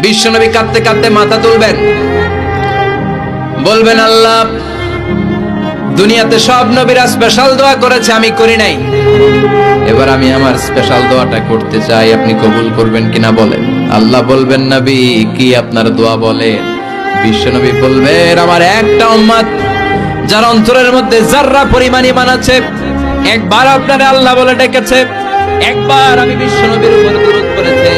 বিশ্বনবী কাঁদতে কাঁদতে মাথা তুলবেন, বলবেন আল্লাহ, দুনিয়াতে সব নবীরা স্পেশাল দোয়া করেছে, আমি করি নাই, এবার আমি আমার স্পেশাল দোয়াটা করতে চাই, আপনি কবুল করবেন কিনা বলেন। আল্লাহ বলবেন, নবী কি আপনার দোয়া বলেন? বিশ্বনবী বলবেন, আমার একটা উম্মত যার অন্তরের মধ্যে যাররা পরিমাণ ঈমান আছে, একবার আপনারে আল্লাহ বলে ডেকেছে, একবার আমি বিশ্বনবীর উপর দরুদ পড়েছে,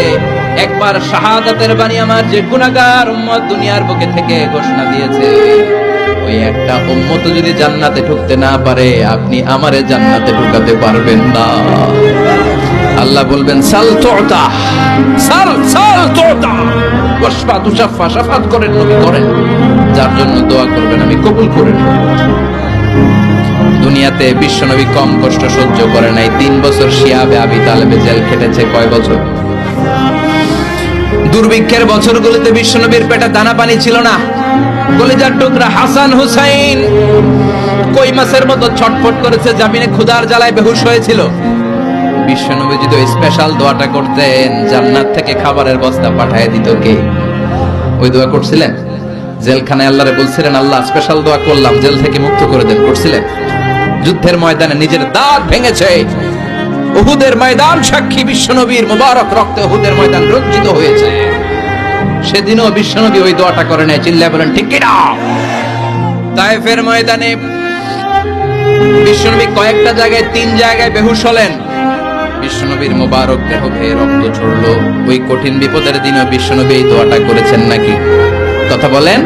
একবার শাহাদাতের বাণী আমার যে গুনাহগার উম্মত দুনিয়ার বুকে থেকে ঘোষণা দিয়েছে, ওই একটা উম্মত যদি জান্নাতে ঢুকতে না পারে, আপনি আমারে জান্নাতে ঢুকাতে পারবেন না। আল্লাহ বলবেন, সাল তুতা, সাল সাল তুতা, ওয়াশফা তুশাফা, শাফাত করেন নবী করেন, যার জন্য দোয়া করবেন আমি কবুল করে নেব। দুনিয়াতে বিশ্বনবী কম কষ্ট সহ্য করে নাই। 3 বছর শিয়াবে আবি তালেবে জেল খেটেছে। কয় বছর? দুর্ভিক্ষের বছরগুলোতে বিশ্বনবীর পেটে দানা পানি ছিল না। কলিজার টুকরা হাসান হুসাইন কই মাছের মতো ছটফট করেছে, জামিনে ক্ষুধার জ্বালায় বেহুশ হয়েছিল। বিশ্বনবী যদি ওই স্পেশাল দোয়াটা করতেন, জান্নাত থেকে খাবারের বস্তা পাঠিয়ে দিত কে? ওই দোয়া করছিলেন? জেলখানায় আল্লাহরে বলছিলেন, আল্লাহ স্পেশাল দোয়া করলাম, জেল থেকে মুক্ত করে দেন, করছিলেন? যুদ্ধের ময়দানে নিজের দাঁত ভেঙেছে, উহুদের ময়দান সাক্ষী, বিশ্বনবীর মুবারক রক্তে উহুদের ময়দান রঞ্জিত হয়েছে। সেদিনও বিশ্বনবী ওই দোয়াটা করে নাই। চিল্লায় বলেন ঠিক কিনা? তায়েফের ময়দানে বিশ্বনবী কয়েকটা জায়গায়, 3 জায়গায় বেহুশ হলেন। বিশ্বনবীর মুবারক দেহ বেয়ে রক্ত ঝরলো। ওই কঠিন বিপদের দিনও বিশ্বনবী এই দোয়াটা করেছেন নাকি? কথা বলেন।